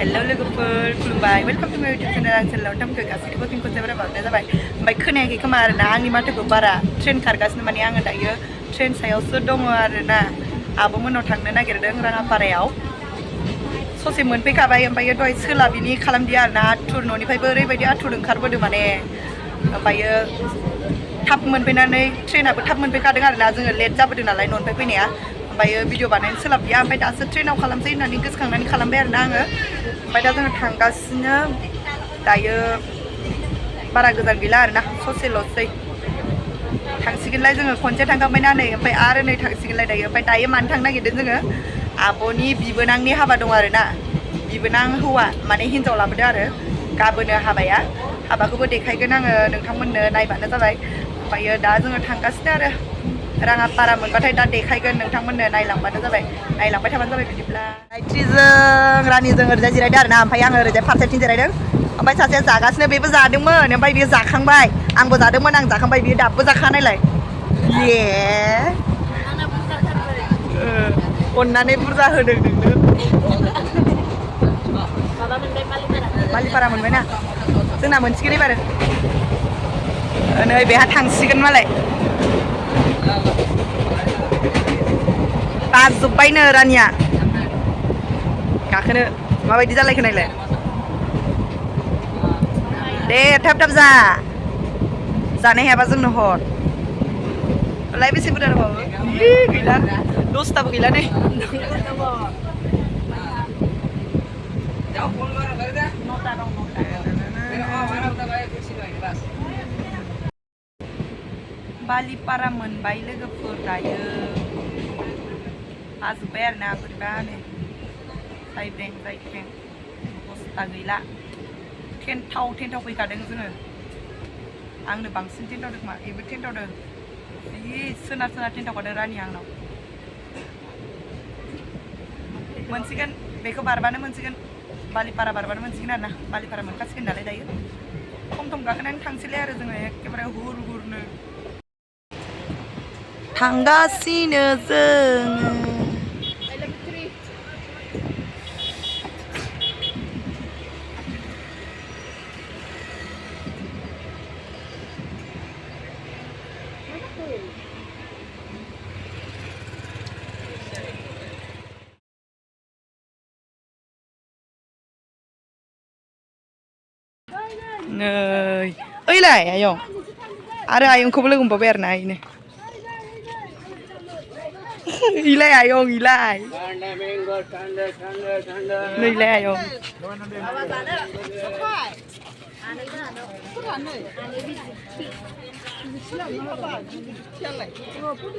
हेल' लोगोफोर खुलुमबाय welcome two माय इउटुब चेनेल आं चेनेलाव नोंथांमोनखौ गासैखौबो फिन खनसे बावनाय जाबाय ओमफ्राय खोनायाखै खोमा आरोना आंनि माथोखौ बारा ट्रेन खारगासिनो माने आङो दायो ट्रेन सायावसो दङ आरोना आब'मोननाव थांनो नागिरदों राङापारायाव ससे मोनफैखाबाय ओमफ्राय दहाय सोलाबिनि खालामदिया आरोना आथुर न'निफ्रायबो ओरैबायदि आथुर ओंखारबोदों माने ओमफ्रायो थाब मोनफैनानै ट्रेनाबो थाब मोनफैखादों आरोना जोङो लेट जाबोदों नालाय न'निफ्राय फैनाया ओमफ्रायो भिडिअ बानायनो सोलाबदिया ओमफ्राय दासो ट्रेनाव खालामसै होननानै गोसोखांनानै खालामबाय आरोना आङो ओमफ्राय दा जोङो थांगासिनो दायो बारा गोजान गैला आरोना ससेल'सै थांसिगोनलाय जोङो खनसे थांखांबायना नै ओमफ्राय आरो नै थांसिगोनलाय दायो ओमफ्राय दायो मानो थांनो नागिरदों जोङो आब'नि बिबोनांनि हाबा दं आरोना बिबोनां हौवा माने हिन्जाव लाबोदो आरो गाबोनो हाबाया हाबाखौबो देखायगोन आङो नोंथांमोननो नायबानो जाबाय ओमफ्रायो दा जोङो थांगासिनो आरो राङापारा मोनबाथाय दा देखायगोन नोंथांमोननो नायलांबानो जाबाय नायलांबाय थाबानो जाबाय बिदिब्ला गायत्रीजों रानिजों ओरैजाय जिरायदों आरोना ओमफ्राय आङो ओरैजाय फारसेथिं जिरायदों ओमफ्राय सासेया जागासिनो बेबो जादोंमोन ओमफ्राय बियो जाखांबाय आंबो जादोंमोन आं जाखांबाय बियो दाबो जाखानायलाय ये अननानै बुरजा होदों नोंनो बालिपारा मोनबायना जोंना मोनसिगोन एबार नै बेहा थांसिगोन मालाय बाजोब्बायनो रानिया गाखोनो माबायदि जालायखो नायलाय दे थाब थाब जा जानो हायाबा जोंनो हर लाय बेसे बुरजा दंबावो गैला दसथाबो गैला नै बालिपारा मोनबाय लोगोफोर दायो हाजोब्बाय आरोना बोरैबा नै जायब्रें अबस्था गैला टेन्टाव फैखादों जोङो आंनो बांसिन टेन्टावदों खोमा बेबो टेन्टावदों जि सोनार टेन्टाव खादों रानिया आंनाव मोनसिगोन बेखौ बारबानो मोनसिगोन बालिपारा बारबानो मोनसिगोन आरोना बालिपारा मोनखासिगोन नालाय दायो थम गाखोनानै थांसैलाय आरो जोङो एखेबारे हुरनो थांगासिनो जोङो नै ओइलाय आयं आरो आयंखौबो लोगो मोनबावबाय आरोना इनो इलाय आयं इलाय नैलाय आयं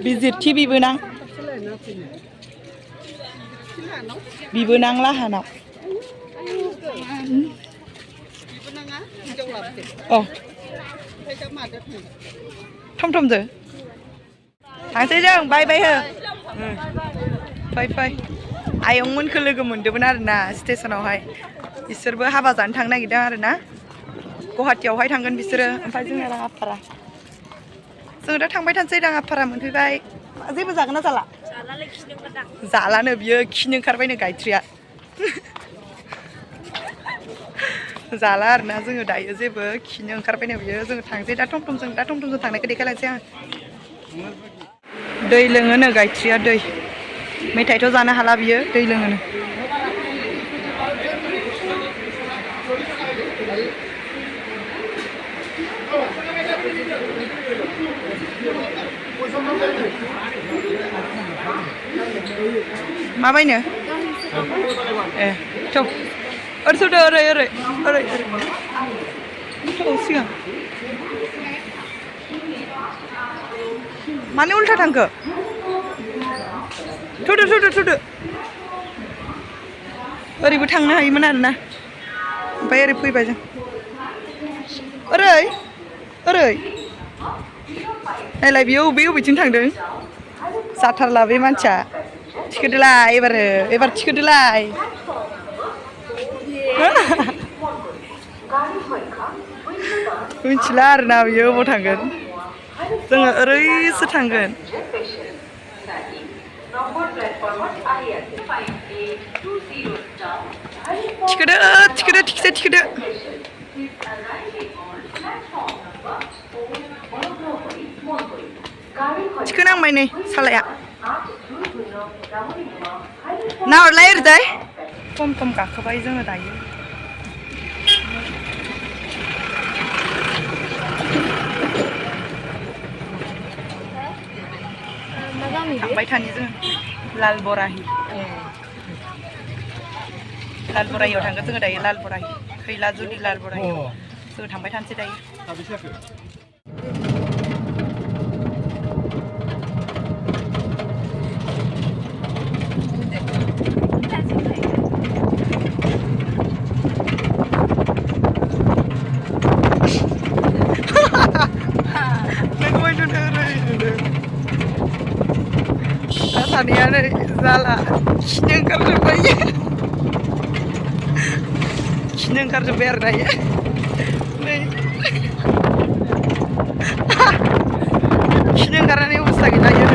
बिजिरथि बिबोनां लाहानाव अ थमथमजों थांसै जों बाय हो फै आयंमोनखौ लोगो मोनदोंमोन आरोना स्टेसनावहाय बिसोरबो हाबा जानो थांनो नागिरदों आरोना गुवाहाटियावहाय थांगोन बिसोरो ओमफ्राय जोंना राङापारा जों दा थांबाय थानोसै राङापारा मोनफैबाय जेबो जागोन ना जाला जालानो बियो खिनो ओंखारबायनो गायत्रीया जाला आरोना जोङो दायो जेबो खिनो ओंखारबायनो बियो जोङो थांसै दा टमटमजों थांनायखौ देखायलांसै आं दै लोङोनो गायत्रीया दै मेथाइथ' जानो हाला बियो दै लोङोनो माबायनो ए थ' ओरै थौदो ओरै सिगां मानो उल्था थांखो थौदो ओरैबो थांनो हायोमोन आरोना ओमफ्राय ओरै फैबाय जों ओरै नायलाय बियो बबेथिं थांदों जाथारला बे मानसिया थिखोदोलाय एबार थिखोदोलाय मिथिला आरोना बियो अबाव थांगोन जोङो ओरैसो थांगोन थिखोदो थिखोदो थिखसे थिखोदो थिखोनांबाय नै सालाया नाहरलाय ओरैजाय खम खम गाखोबाय जोङो दायो थांबाय थानि जों लाल बराहि लाल बराहियाव थांगोन जोङो दायो लाल बराहि खैला जुलि लाल बराहियाव जोङो थांबाय थानोसै दायो सानैयानो जाला खिनो ओंखारजोब्बाय खिनो ओंखारजोब्बाय आरो दायो नै खिनो ओंखारनानै अबस्था गैलायो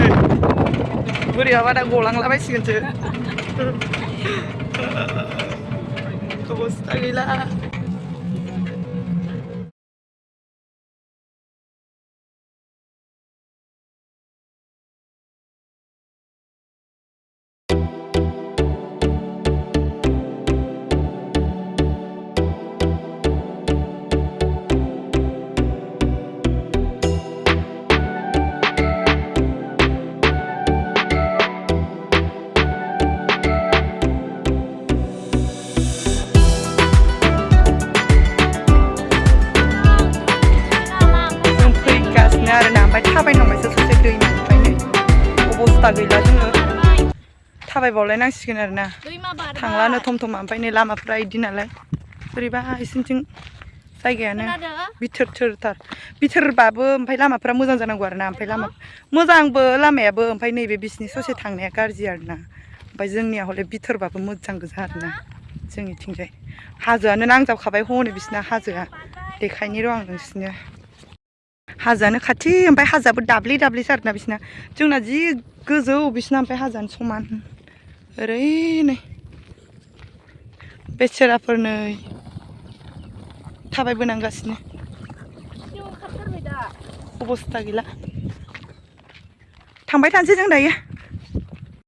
बोरैबाबा दा गलांलाबायसिगोनसो अबस्था गैला थाबायनांबायसो ससे दैमानिफ्राय नै अबस्था गैला जोङो थाबायबावलायनांसिगोन आरोना थांलानो थम थम ओमफ्राय नै लामाफ्रा इदि नालाय बोरैबा इसिनिथिं जायगायानो बिथोरथार बिथोरबाबो ओमफ्राय लामाफ्रा मोजां जानांगौ आरोना ओमफ्राय लामा मोजांबो लामायाबो ओमफ्राय नैबे बिसिनि ससे थांनाया गाज्रि आरोना ओमफ्राय जोंनिया हले बिथोरबाबो मोजां गोजा आरोना जोंनिथिंजाय हाजोआनो नांजाबखाबाय हनै बिसिना हाजोआ देखायनि र' आं नोंसिनो हाजोआनो खाथि ओमफ्राय हाजोआबो दाब्लि दाब्लिसो आरोना बिसिना जोंना जि गोजौ बिसिना ओमफ्राय हाजोआनो समान ओरै नै बेसेराफोर नै थाबायबोनांगासिनो अबस्था गैला थांबाय थानोसै जों दायो